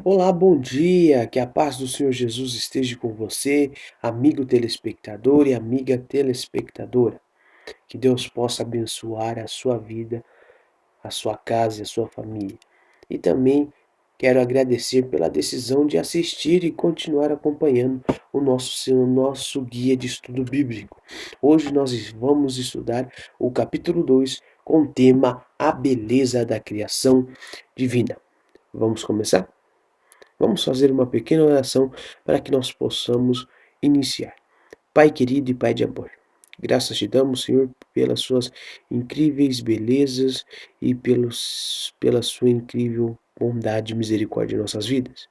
Olá, bom dia, que a paz do Senhor Jesus esteja com você, amigo telespectador e amiga telespectadora. Que Deus possa abençoar a sua vida, a sua casa e a sua família. E também quero agradecer pela decisão de assistir e continuar acompanhando o nosso guia de estudo bíblico. Hoje nós vamos estudar o capítulo 2 com o tema A Beleza da Criação Divina. Vamos começar? Vamos fazer uma pequena oração para que nós possamos iniciar. Pai querido e Pai de amor, graças te damos, Senhor, pelas suas incríveis belezas e pela sua incrível bondade e misericórdia em nossas vidas.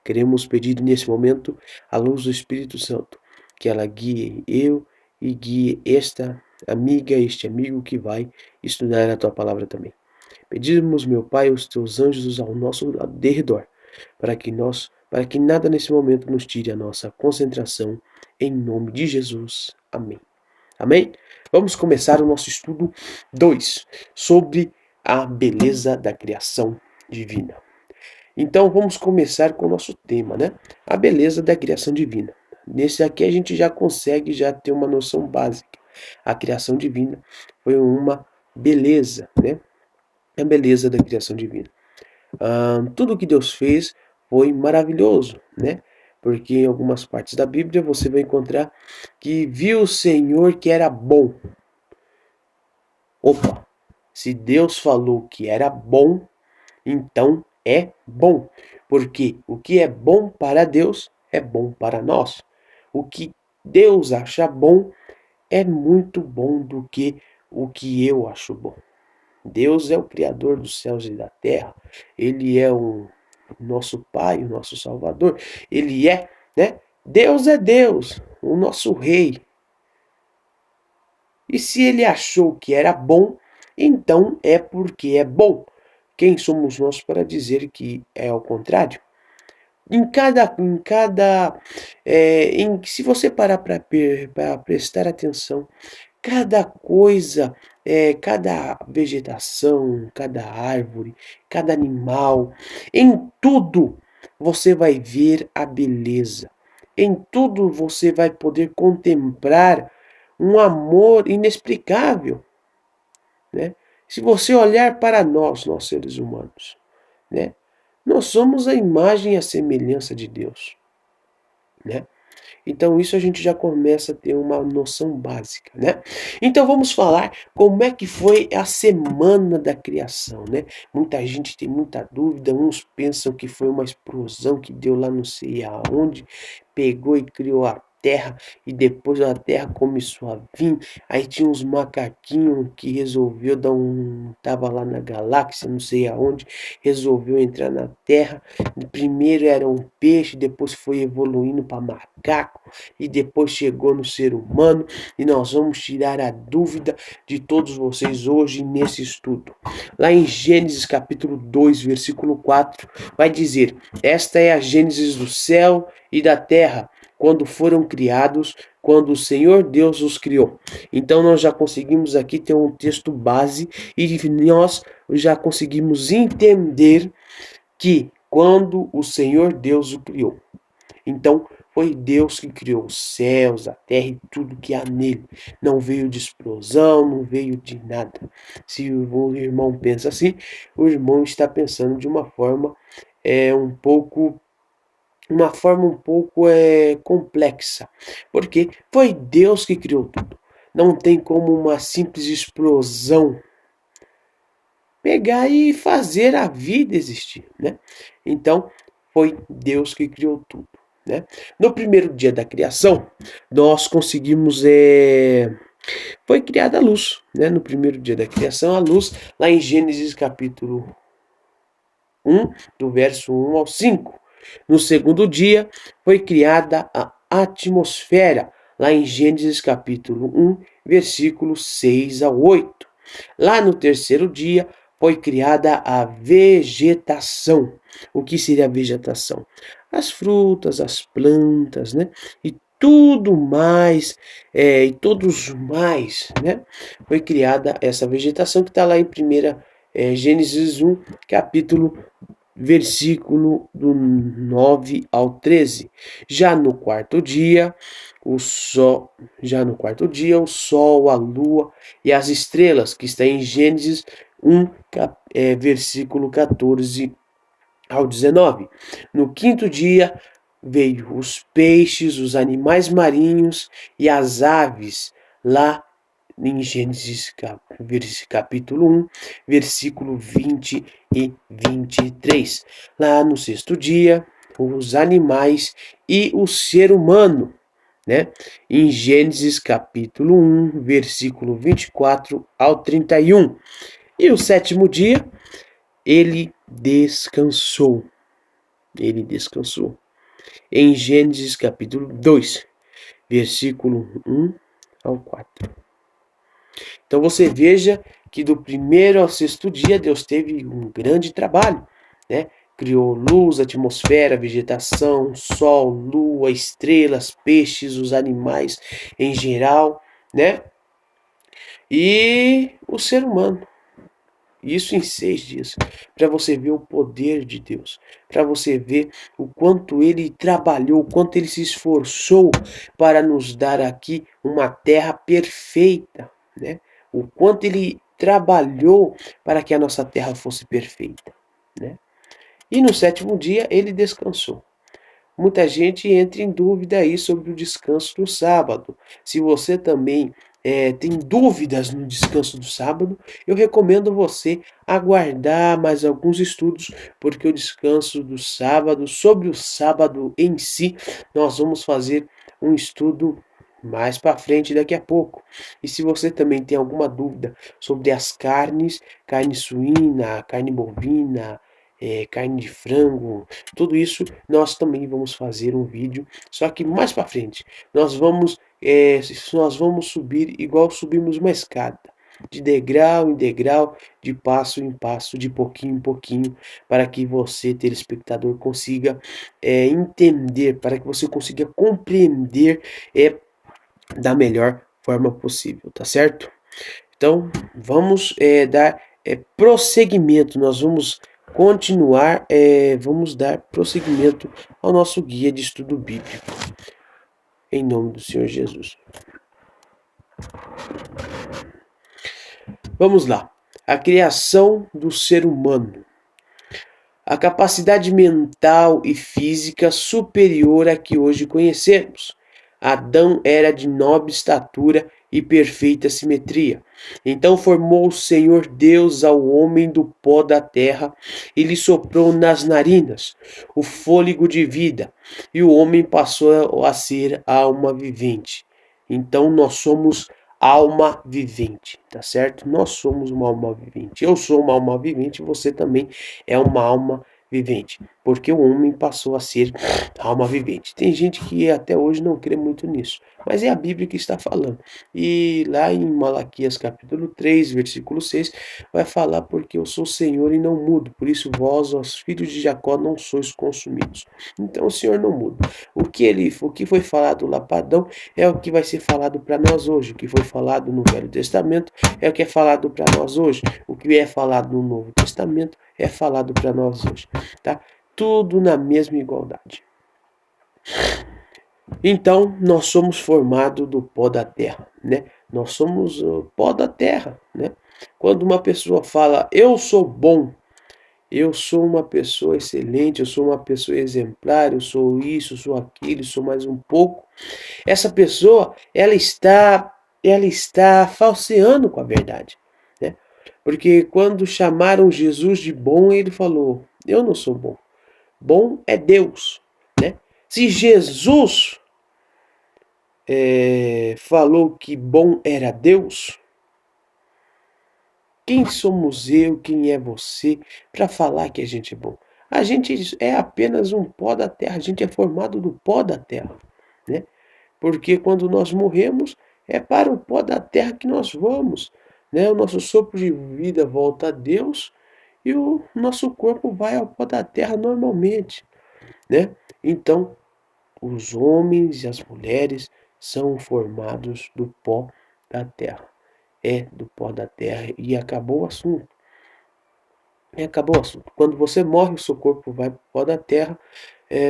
Queremos pedir nesse momento a luz do Espírito Santo, que ela guie eu e guie esta amiga, este amigo que vai estudar a tua palavra também. Pedimos, meu Pai, os teus anjos ao nosso derredor, para que nada nesse momento nos tire a nossa concentração, em nome de Jesus. Amém. Amém? Vamos começar o nosso estudo 2 sobre a beleza da criação divina. Então vamos começar com o nosso tema, né? A beleza da criação divina. Nesse aqui a gente já consegue ter uma noção básica. A criação divina foi uma beleza, né? A beleza da criação divina. Tudo que Deus fez foi maravilhoso, né? Porque em algumas partes da Bíblia você vai encontrar que viu o Senhor que era bom. Opa, se Deus falou que era bom, então é bom. Porque o que é bom para Deus é bom para nós. O que Deus acha bom é muito bom do que o que eu acho bom. Deus é o Criador dos céus e da terra. Ele é o nosso Pai, o nosso Salvador. Ele é, né? Deus é Deus, o nosso Rei. E se ele achou que era bom, então é porque é bom. Quem somos nós para dizer que é ao contrário? Se você parar para prestar atenção, cada coisa, cada vegetação, cada árvore, cada animal, em tudo você vai ver a beleza. Em tudo você vai poder contemplar um amor inexplicável, né? Se você olhar para nós seres humanos, né? Nós somos a imagem e a semelhança de Deus, né? Então isso a gente já começa a ter uma noção básica, né? Então vamos falar como é que foi a semana da criação, né? Muita gente tem muita dúvida, uns pensam que foi uma explosão que deu lá não sei aonde, pegou e criou a terra e depois a terra começou a vir. Aí tinha uns macaquinhos que resolveu tava lá na galáxia, não sei aonde, resolveu entrar na terra. Primeiro era um peixe, depois foi evoluindo para macaco e depois chegou no ser humano. E nós vamos tirar a dúvida de todos vocês hoje nesse estudo. Lá em Gênesis capítulo 2, versículo 4, vai dizer: esta é a Gênesis do céu e da terra, quando foram criados, quando o Senhor Deus os criou. Então nós já conseguimos aqui ter um texto base e nós já conseguimos entender que quando o Senhor Deus o criou. Então foi Deus que criou os céus, a terra e tudo que há nele. Não veio de explosão, não veio de nada. Se o irmão pensa assim, o irmão está pensando de uma forma um pouco complexa, porque foi Deus que criou tudo. Não tem como uma simples explosão pegar e fazer a vida existir, né? Então, foi Deus que criou tudo, né? No primeiro dia da criação, nós conseguimos foi criada a luz, né? No primeiro dia da criação, a luz, lá em Gênesis capítulo 1, do verso 1 ao 5. No segundo dia, foi criada a atmosfera, lá em Gênesis capítulo 1, versículos 6 ao 8. Lá no terceiro dia, foi criada a vegetação. O que seria a vegetação? As frutas, as plantas, né? E tudo mais, e todos mais, né? Foi criada essa vegetação que está lá em primeira Gênesis 1, capítulo versículo do 9 ao 13. Já no quarto dia, o sol, a lua e as estrelas, que está em Gênesis 1, versículo 14 ao 19. No quinto dia veio os peixes, os animais marinhos e as aves, lá em Gênesis capítulo 1, versículo 20 e 23. Lá no sexto dia, os animais e o ser humano, né? Em Gênesis capítulo 1, versículo 24 ao 31. E o sétimo dia, ele descansou. Ele descansou. Em Gênesis capítulo 2, versículo 1 ao 4. Então você veja que do primeiro ao sexto dia Deus teve um grande trabalho, né? Criou luz, atmosfera, vegetação, sol, lua, estrelas, peixes, os animais em geral, né? E o ser humano. Isso em 6 dias, para você ver o poder de Deus, para você ver o quanto Ele trabalhou, o quanto Ele se esforçou para nos dar aqui uma terra perfeita, né? O quanto Ele trabalhou para que a nossa terra fosse perfeita, né? E no sétimo dia Ele descansou. Muita gente entra em dúvida aí sobre o descanso do sábado. Se você também tem dúvidas no descanso do sábado, eu recomendo você aguardar mais alguns estudos, porque o descanso do sábado, sobre o sábado em si, nós vamos fazer um estudo mais para frente daqui a pouco. E se você também tem alguma dúvida sobre as carnes, carne suína, carne bovina, carne de frango, tudo isso nós também vamos fazer um vídeo, só que mais para frente. Nós vamos subir igual subimos uma escada, de degrau em degrau, de passo em passo, de pouquinho em pouquinho, para que você, telespectador, consiga entender, para que você consiga compreender da melhor forma possível, tá certo? Então, vamos dar prosseguimento, nós vamos continuar, vamos dar prosseguimento ao nosso guia de estudo bíblico, em nome do Senhor Jesus. Vamos lá. A criação do ser humano. A capacidade mental e física superior à que hoje conhecemos. Adão era de nobre estatura e perfeita simetria. Então formou o Senhor Deus ao homem do pó da terra e lhe soprou nas narinas o fôlego de vida, e o homem passou a ser alma vivente. Então nós somos alma vivente, tá certo? Nós somos uma alma vivente. Eu sou uma alma vivente, você também é uma alma vivente, porque o homem passou a ser alma vivente. Tem gente que até hoje não crê muito nisso, mas é a Bíblia que está falando. E lá em Malaquias capítulo 3, versículo 6, vai falar: porque eu sou o Senhor e não mudo, por isso vós, os filhos de Jacó, não sois consumidos. Então o Senhor não muda. O que foi falado lá para Adão é o que vai ser falado para nós hoje. O que foi falado no Velho Testamento é o que é falado para nós hoje. O que é falado no Novo Testamento é falado para nós hoje, tá? Tudo na mesma igualdade. Então, nós somos formados do pó da terra, né? Nós somos o pó da terra, né? Quando uma pessoa fala, eu sou bom, eu sou uma pessoa excelente, eu sou uma pessoa exemplar, eu sou isso, eu sou aquilo, eu sou mais um pouco, essa pessoa, ela está falseando com a verdade, né? Porque quando chamaram Jesus de bom, ele falou: eu não sou bom. Bom é Deus, né? Se Jesus falou que bom era Deus, quem somos eu, quem é você, para falar que a gente é bom? A gente é apenas um pó da terra, a gente é formado do pó da terra, né? Porque quando nós morremos, é para o pó da terra que nós vamos, né? O nosso sopro de vida volta a Deus e o nosso corpo vai ao pó da terra normalmente, né? Então, os homens e as mulheres são formados do pó da terra. É do pó da terra e acabou o assunto. E acabou o assunto. Quando você morre, o seu corpo vai para o pó da terra,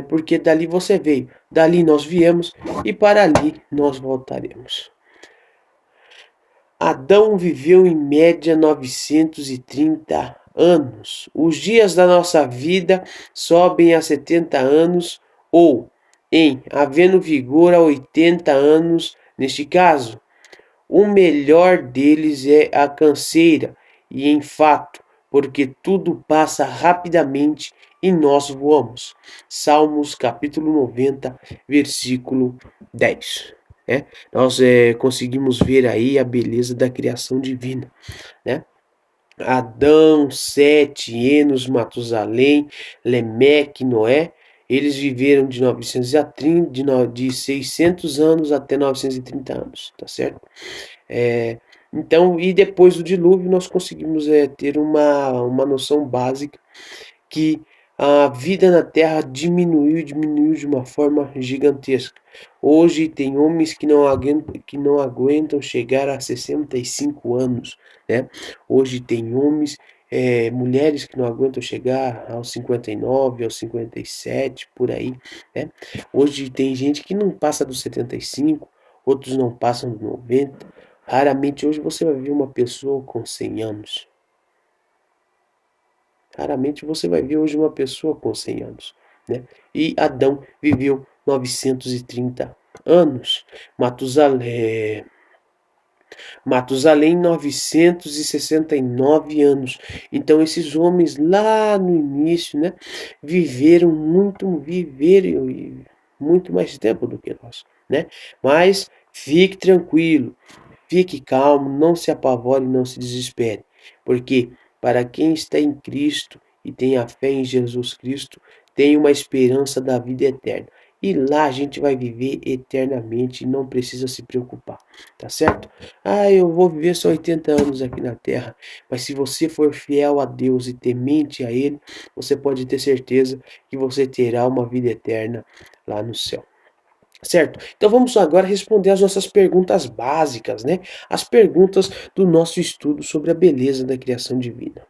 porque dali você veio, dali nós viemos e para ali nós voltaremos. Adão viveu em média 930 anos. Os dias da nossa vida sobem a 70 anos ou, em havendo vigor, a 80 anos. Neste caso, o melhor deles é a canseira, e em fato, porque tudo passa rapidamente e nós voamos. Salmos capítulo 90, versículo 10. Nós conseguimos ver aí a beleza da criação divina, né? Adão, Sete, Enos, Matusalém, Lemeque, Noé, eles viveram de 930, de 600 anos até 930 anos, tá certo? Então, e depois do dilúvio, nós conseguimos ter uma noção básica que a vida na Terra diminuiu de uma forma gigantesca. Hoje tem homens que não aguentam chegar a 65 anos, né? Hoje tem homens, mulheres que não aguentam chegar aos 59, aos 57, por aí, né? Hoje tem gente que não passa dos 75, outros não passam dos 90. Raramente hoje você vai ver uma pessoa com 100 anos. Raramente você vai ver hoje uma pessoa com 100 anos, né? E Adão viveu 930 anos. Matusalém 969 anos. Então esses homens lá no início, né, viveram muito mais tempo do que nós, né? Mas fique tranquilo, fique calmo, não se apavore, não se desespere, porque para quem está em Cristo e tem a fé em Jesus Cristo, tem uma esperança da vida eterna. E lá a gente vai viver eternamente e não precisa se preocupar, tá certo? Eu vou viver só 80 anos aqui na terra. Mas se você for fiel a Deus e temente a Ele, você pode ter certeza que você terá uma vida eterna lá no céu. Certo? Então vamos agora responder as nossas perguntas básicas, né? As perguntas do nosso estudo sobre a beleza da criação divina.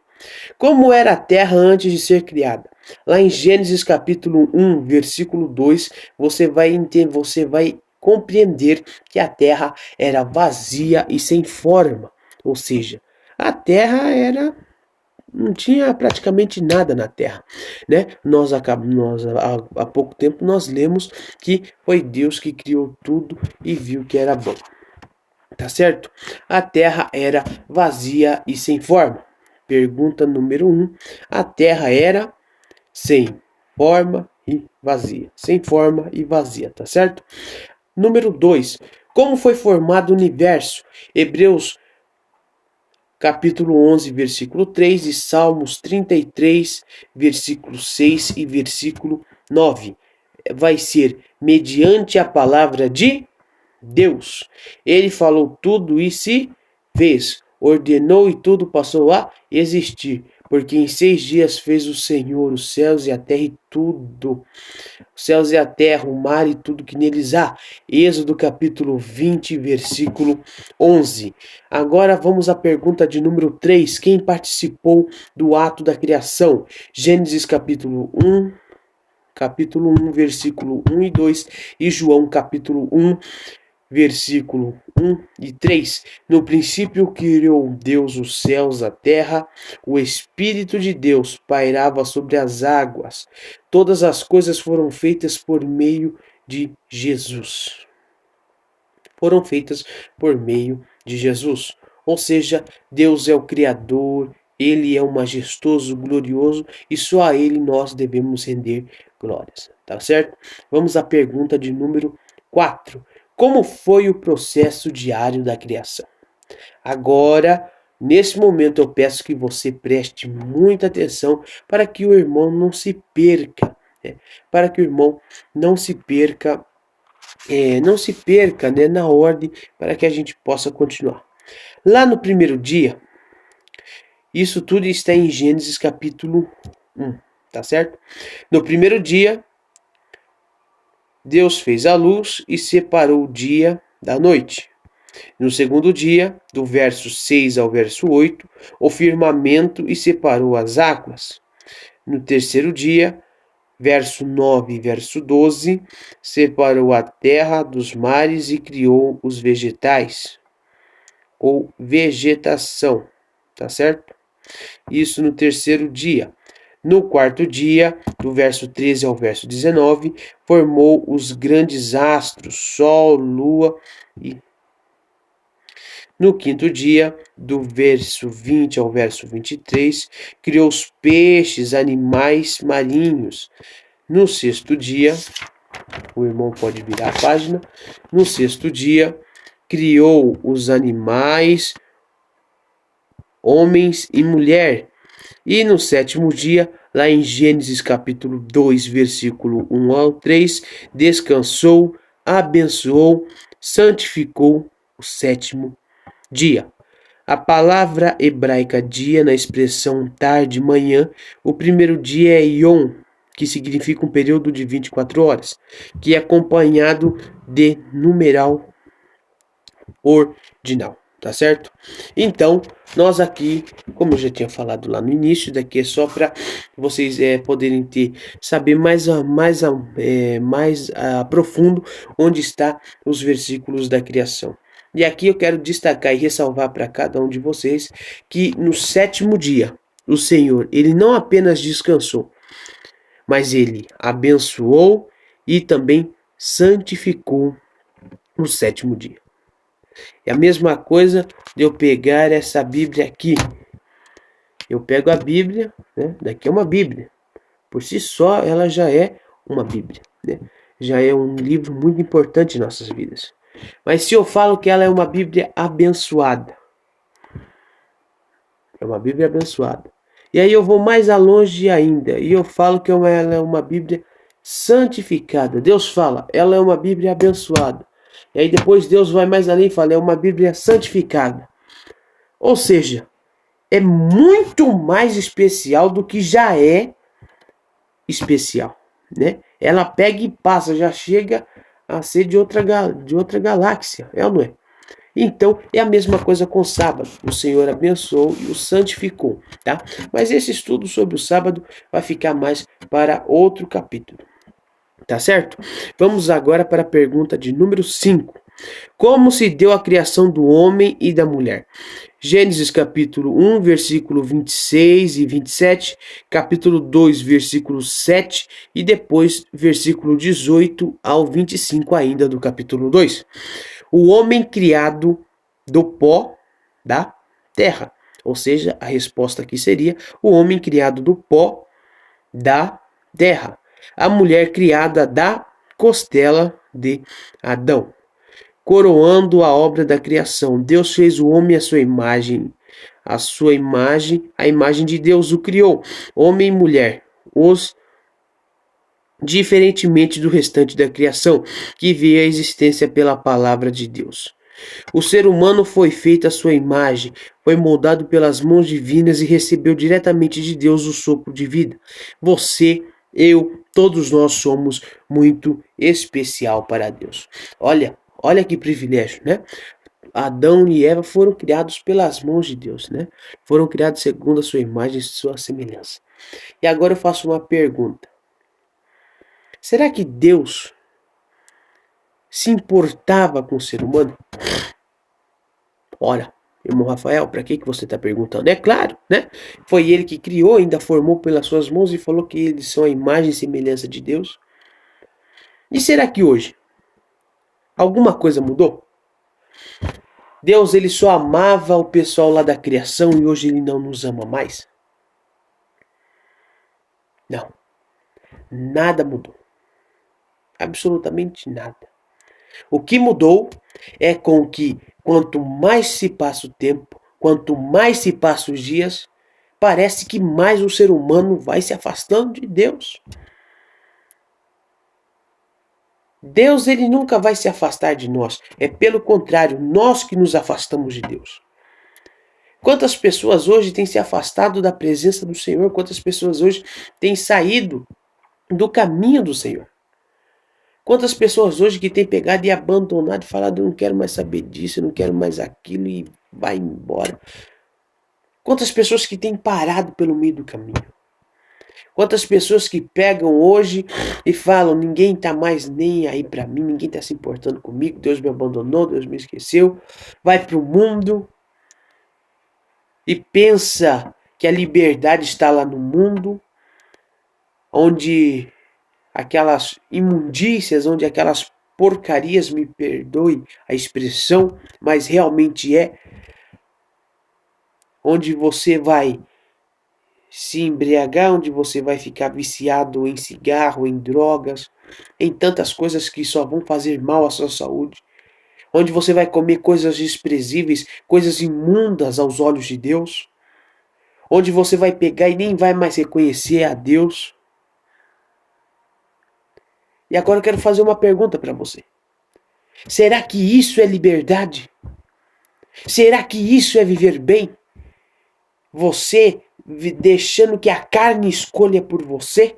Como era a terra antes de ser criada? Lá em Gênesis capítulo 1, versículo 2, você vai compreender que a terra era vazia e sem forma. Ou seja, a terra não tinha praticamente nada na terra, né? Nós há pouco tempo nós lemos que foi Deus que criou tudo e viu que era bom. Tá certo? A terra era vazia e sem forma. Pergunta número 1. A terra era sem forma e vazia. Sem forma e vazia, tá certo? Número 2. Como foi formado o universo? Hebreus capítulo 11, versículo 3 e Salmos 33, versículo 6 e versículo 9. Vai ser mediante a palavra de Deus. Ele falou tudo e se fez. Ordenou e tudo passou a existir. Porque em 6 dias fez o Senhor os céus e a terra e tudo. Os céus e a terra, o mar e tudo que neles há. Êxodo capítulo 20, versículo 11. Agora vamos à pergunta de número 3. Quem participou do ato da criação? Gênesis capítulo 1, versículo 1 e 2 e João capítulo 1, versículo 1 e 3. No princípio criou Deus os céus, a terra, o Espírito de Deus pairava sobre as águas. Todas as coisas foram feitas por meio de Jesus. Foram feitas por meio de Jesus. Ou seja, Deus é o Criador, Ele é o majestoso, glorioso e só a Ele nós devemos render glórias. Tá certo? Vamos à pergunta de número 4. Como foi o processo diário da criação? Agora, nesse momento, eu peço que você preste muita atenção para que o irmão não se perca, né? Para que o irmão não se perca, né, na ordem, para que a gente possa continuar. Lá no primeiro dia, isso tudo está em Gênesis capítulo 1, tá certo? No primeiro dia, Deus fez a luz e separou o dia da noite. No segundo dia, do verso 6 ao verso 8, o firmamento e separou as águas. No terceiro dia, verso 9 e verso 12, separou a terra dos mares e criou os vegetais, ou vegetação, tá certo? Isso no terceiro dia. No quarto dia, do verso 13 ao verso 19, formou os grandes astros, sol, lua e... No quinto dia, do verso 20 ao verso 23, criou os peixes, animais marinhos. No sexto dia, o irmão pode virar a página. No sexto dia, criou os animais, homens e mulher. E no sétimo dia, lá em Gênesis capítulo 2, versículo 1 ao 3, descansou, abençoou, santificou o sétimo dia. A palavra hebraica dia, na expressão tarde, manhã, o primeiro dia é Yom, que significa um período de 24 horas, que é acompanhado de numeral ordinal, tá certo? Então, nós aqui, como eu já tinha falado lá no início, daqui é só para vocês poderem saber mais profundo onde está os versículos da criação. E aqui eu quero destacar e ressalvar para cada um de vocês que no sétimo dia, o Senhor, ele não apenas descansou, mas ele abençoou e também santificou o sétimo dia. É a mesma coisa de eu pegar essa Bíblia aqui. Eu pego a Bíblia, né? Daqui é uma Bíblia. Por si só, ela já é uma Bíblia, né? Já é um livro muito importante em nossas vidas. Mas se eu falo que ela é uma Bíblia abençoada, é uma Bíblia abençoada. E aí eu vou mais longe ainda, e eu falo que ela é uma Bíblia santificada. Deus fala, ela é uma Bíblia abençoada. E aí depois Deus vai mais além e fala, é uma Bíblia santificada. Ou seja, é muito mais especial do que já é especial, né? Ela pega e passa, já chega a ser de outra galáxia, é ou não é? Então, é a mesma coisa com o sábado. O Senhor abençoou e o santificou, tá? Mas esse estudo sobre o sábado vai ficar mais para outro capítulo, tá certo? Vamos agora para a pergunta de número 5. Como se deu a criação do homem e da mulher? Gênesis capítulo 1, versículo 26 e 27, capítulo 2, versículo 7 e depois versículo 18 ao 25 ainda do capítulo 2. O homem criado do pó da terra. Ou seja, a resposta aqui seria o homem criado do pó da terra. A mulher criada da costela de Adão. Coroando a obra da criação, Deus fez o homem à sua imagem. A imagem de Deus o criou. Homem e mulher, diferentemente do restante da criação, que veio à existência pela palavra de Deus. O ser humano foi feito à sua imagem, foi moldado pelas mãos divinas e recebeu diretamente de Deus o sopro de vida. Você, eu, todos nós somos muito especial para Deus. Olha que privilégio, né? Adão e Eva foram criados pelas mãos de Deus, né? Foram criados segundo a sua imagem e sua semelhança. E agora eu faço uma pergunta. Será que Deus se importava com o ser humano? Ora, irmão Rafael, para que você está perguntando? É claro, né? Foi ele que criou, ainda formou pelas suas mãos e falou que eles são a imagem e semelhança de Deus. E será que hoje alguma coisa mudou? Deus, ele só amava o pessoal lá da criação e hoje ele não nos ama mais? Não. Nada mudou. Absolutamente nada. O que mudou é com que quanto mais se passa o tempo, quanto mais se passam os dias, parece que mais o ser humano vai se afastando de Deus. Deus, ele nunca vai se afastar de nós. É pelo contrário, nós que nos afastamos de Deus. Quantas pessoas hoje têm se afastado da presença do Senhor? Quantas pessoas hoje têm saído do caminho do Senhor? Quantas pessoas hoje que têm pegado e abandonado e falado, eu não quero mais saber disso, eu não quero mais aquilo e vai embora. Quantas pessoas que têm parado pelo meio do caminho. Quantas pessoas que pegam hoje e falam, ninguém tá mais nem aí pra mim, ninguém tá se importando comigo, Deus me abandonou, Deus me esqueceu, vai pro mundo e pensa que a liberdade está lá no mundo, onde aquelas imundícias, onde aquelas porcarias, me perdoe a expressão, mas realmente é, onde você vai se embriagar, onde você vai ficar viciado em cigarro, em drogas, em tantas coisas que só vão fazer mal à sua saúde, onde você vai comer coisas desprezíveis, coisas imundas aos olhos de Deus, onde você vai pegar e nem vai mais reconhecer a Deus. E agora eu quero fazer uma pergunta para você. Será que isso é liberdade? Será que isso é viver bem? Você deixando que a carne escolha por você?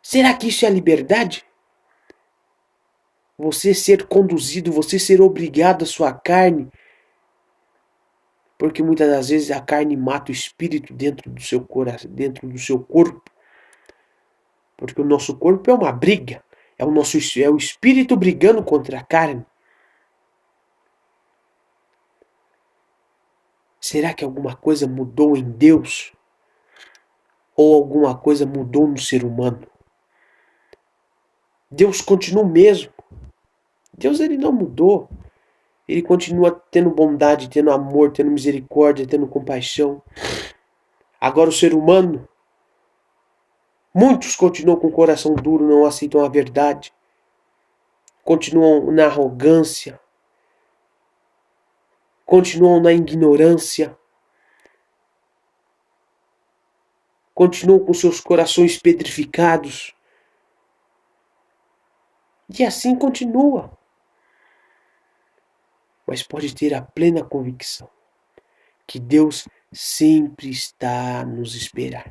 Será que isso é liberdade? Você ser conduzido, você ser obrigado à sua carne, porque muitas das vezes a carne mata o espírito dentro do seu coração, dentro do seu corpo, porque o nosso corpo é uma briga, é o espírito brigando contra a carne. Será que alguma coisa mudou em Deus? Ou alguma coisa mudou no ser humano? Deus continua o mesmo. Deus ele não mudou. Ele continua tendo bondade, tendo amor, tendo misericórdia, tendo compaixão. Agora o ser humano, muitos continuam com o coração duro, não aceitam a verdade. Continuam na arrogância. Continuam na ignorância. Continuam com seus corações petrificados. E assim continua. Mas pode ter a plena convicção que Deus sempre está a nos esperar.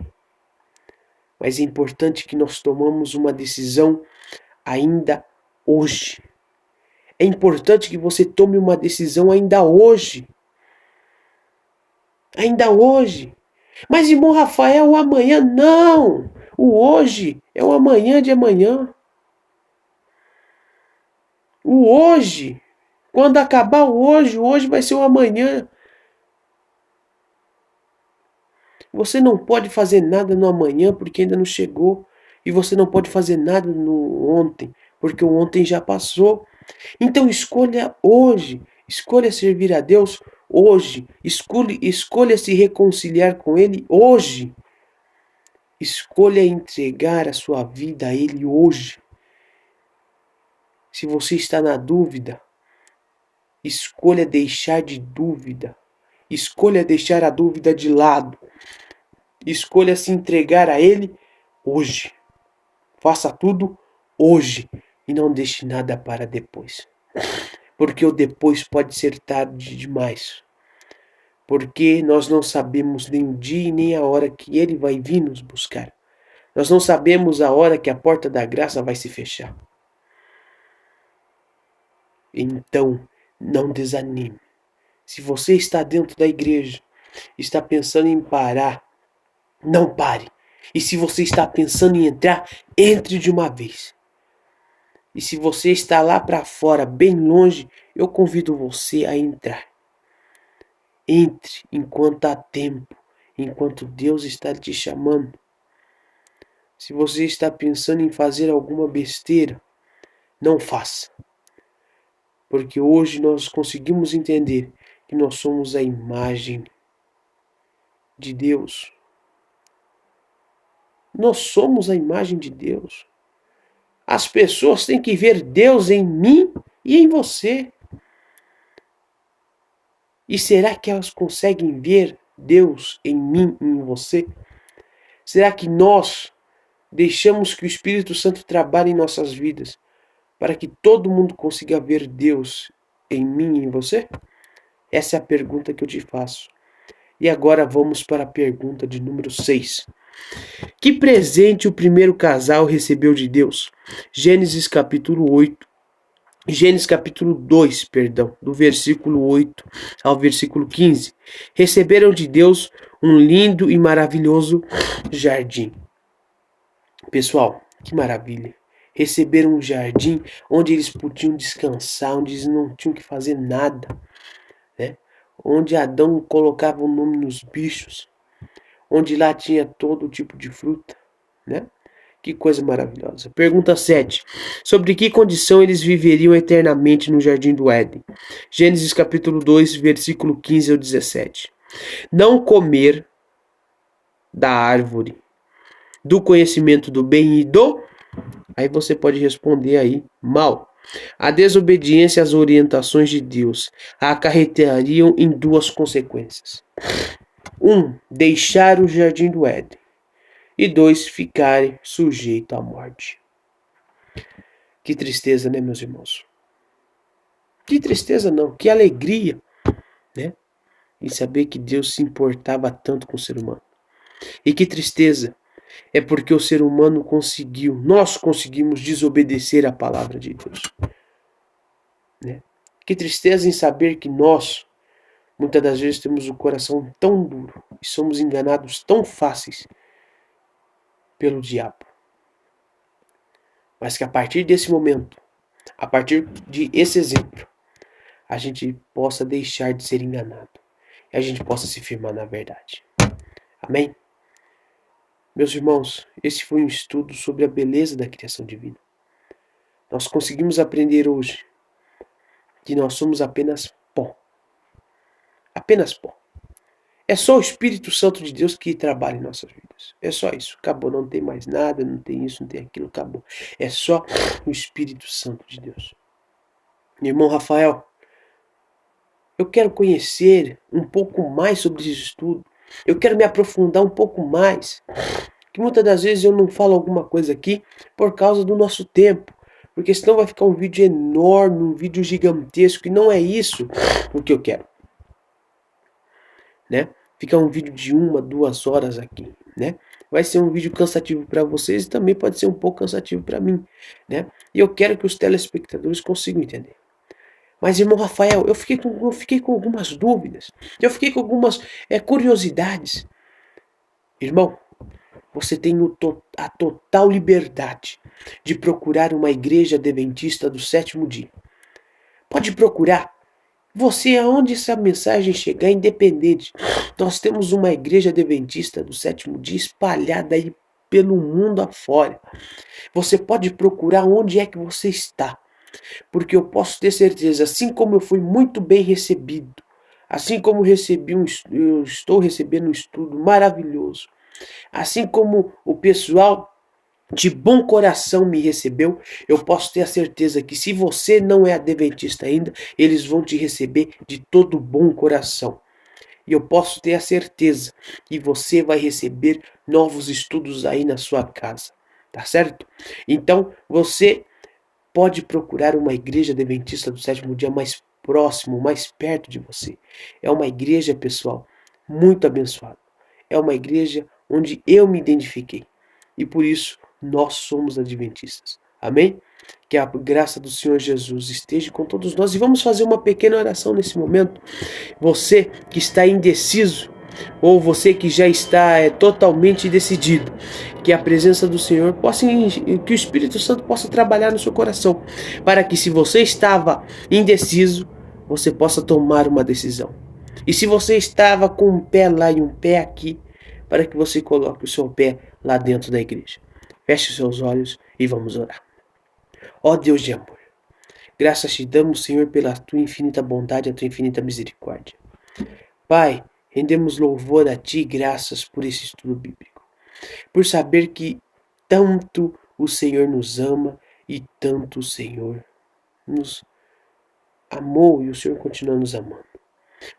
Mas é importante que nós tomamos uma decisão ainda hoje. É importante que você tome uma decisão ainda hoje. Ainda hoje. Mas, irmão Rafael, o amanhã não. O hoje é o amanhã de amanhã. O hoje, quando acabar o hoje vai ser o amanhã. Você não pode fazer nada no amanhã porque ainda não chegou. E você não pode fazer nada no ontem, porque o ontem já passou. Então escolha hoje. Escolha servir a Deus hoje. Escolha se reconciliar com Ele hoje. Escolha entregar a sua vida a Ele hoje. Se você está na dúvida, escolha deixar de dúvida. Escolha deixar a dúvida de lado. Escolha se entregar a Ele hoje. Faça tudo hoje e não deixe nada para depois. Porque o depois pode ser tarde demais. Porque nós não sabemos nem o dia e nem a hora que Ele vai vir nos buscar. Nós não sabemos a hora que a porta da graça vai se fechar. Então, não desanime. Se você está dentro da igreja, está pensando em parar, não pare. E se você está pensando em entrar, entre de uma vez. E se você está lá para fora, bem longe, eu convido você a entrar. Entre enquanto há tempo, enquanto Deus está te chamando. Se você está pensando em fazer alguma besteira, não faça. Porque hoje nós conseguimos entender que nós somos a imagem de Deus. Nós somos a imagem de Deus. As pessoas têm que ver Deus em mim e em você. E será que elas conseguem ver Deus em mim e em você? Será que nós deixamos que o Espírito Santo trabalhe em nossas vidas para que todo mundo consiga ver Deus em mim e em você? Essa é a pergunta que eu te faço. E agora vamos para a pergunta de número 6. Que presente o primeiro casal recebeu de Deus? Gênesis capítulo 8. Gênesis capítulo 2, perdão, do versículo 8 ao versículo 15. Receberam de Deus um lindo e maravilhoso jardim. Pessoal, que maravilha. Receberam um jardim onde eles podiam descansar, onde eles não tinham que fazer nada, né? Onde Adão colocava o nome nos bichos, onde lá tinha todo tipo de fruta, né? Que coisa maravilhosa. Pergunta 7. Sobre que condição eles viveriam eternamente no jardim do Éden? Gênesis capítulo 2, versículo 15 ao 17. Não comer da árvore do conhecimento do bem e do... Aí você pode responder aí, mal. A desobediência às orientações de Deus a acarretariam em duas consequências. 1. Deixar o jardim do Éden. E 2. Ficarem sujeitos à morte. Que tristeza, né, meus irmãos? Que tristeza não, que alegria, né? Em saber que Deus se importava tanto com o ser humano. E que tristeza é porque o ser humano conseguiu, nós conseguimos desobedecer a palavra de Deus. Né? Que tristeza em saber que nós, muitas das vezes, temos o coração tão duro e somos enganados tão fáceis pelo diabo. Mas que a partir desse momento, a partir de esse exemplo, a gente possa deixar de ser enganado e a gente possa se firmar na verdade. Amém? Meus irmãos, esse foi um estudo sobre a beleza da criação divina. Nós conseguimos aprender hoje que nós somos apenas pó. Apenas pó. É só o Espírito Santo de Deus que trabalha em nossas vidas. É só isso. Acabou. Não tem mais nada, não tem isso, não tem aquilo. Acabou. É só o Espírito Santo de Deus. Meu irmão Rafael, eu quero conhecer um pouco mais sobre esse estudo. Eu quero me aprofundar um pouco mais. Que muitas das vezes eu não falo alguma coisa aqui por causa do nosso tempo. Porque senão vai ficar um vídeo enorme, um vídeo gigantesco. E não é isso o que eu quero. Né? Fica um vídeo de 1, 2 horas aqui, né? Vai ser um vídeo cansativo para vocês e também pode ser um pouco cansativo para mim, né? E eu quero que os telespectadores consigam entender. Mas, irmão Rafael, eu fiquei com algumas dúvidas, eu fiquei com algumas curiosidades. Irmão, você tem a total liberdade de procurar uma igreja adventista do sétimo dia. Pode procurar. Você, aonde essa mensagem chegar, independente. Nós temos uma igreja adventista do sétimo dia espalhada aí pelo mundo afora. Você pode procurar onde é que você está. Porque eu posso ter certeza, assim como eu fui muito bem recebido, assim como eu estou recebendo um estudo maravilhoso, assim como o pessoal de bom coração me recebeu, eu posso ter a certeza que se você não é adventista ainda, eles vão te receber de todo bom coração. E eu posso ter a certeza que você vai receber novos estudos aí na sua casa, tá certo? Então, você pode procurar uma igreja adventista do sétimo dia mais próximo, mais perto de você. É uma igreja, pessoal, muito abençoada. É uma igreja onde eu me identifiquei. E por isso, nós somos adventistas. Amém? Que a graça do Senhor Jesus esteja com todos nós. E vamos fazer uma pequena oração nesse momento. Você que está indeciso, ou você que já está totalmente decidido, que a presença do Senhor possa, que o Espírito Santo possa trabalhar no seu coração, para que se você estava indeciso, você possa tomar uma decisão. E se você estava com um pé lá e um pé aqui, para que você coloque o seu pé lá dentro da igreja. Feche os seus olhos e vamos orar. Ó Deus de amor, graças te damos, Senhor, pela tua infinita bondade e a tua infinita misericórdia. Pai, rendemos louvor a ti e graças por esse estudo bíblico. Por saber que tanto o Senhor nos ama e tanto o Senhor nos amou e o Senhor continua nos amando.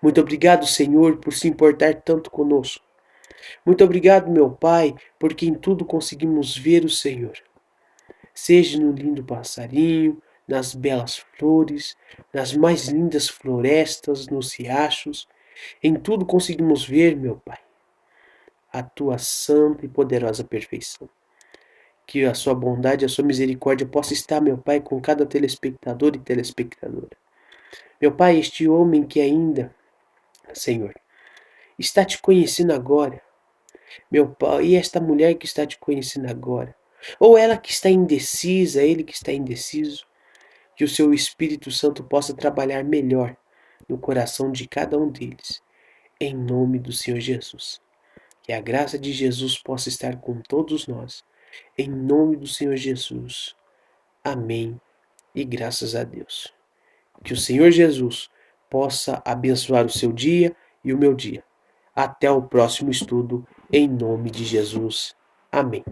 Muito obrigado, Senhor, por se importar tanto conosco. Muito obrigado, meu Pai, porque em tudo conseguimos ver o Senhor. Seja no lindo passarinho, nas belas flores, nas mais lindas florestas, nos riachos. Em tudo conseguimos ver, meu Pai, a tua santa e poderosa perfeição. Que a sua bondade e a sua misericórdia possa estar, meu Pai, com cada telespectador e telespectadora. Meu Pai, este homem que ainda, Senhor, está te conhecendo agora, meu Pai, e esta mulher que está te conhecendo agora, ou ela que está indecisa, ele que está indeciso, que o seu Espírito Santo possa trabalhar melhor no coração de cada um deles, em nome do Senhor Jesus. Que a graça de Jesus possa estar com todos nós, em nome do Senhor Jesus. Amém. E graças a Deus. Que o Senhor Jesus possa abençoar o seu dia e o meu dia. Até o próximo estudo, em nome de Jesus. Amém.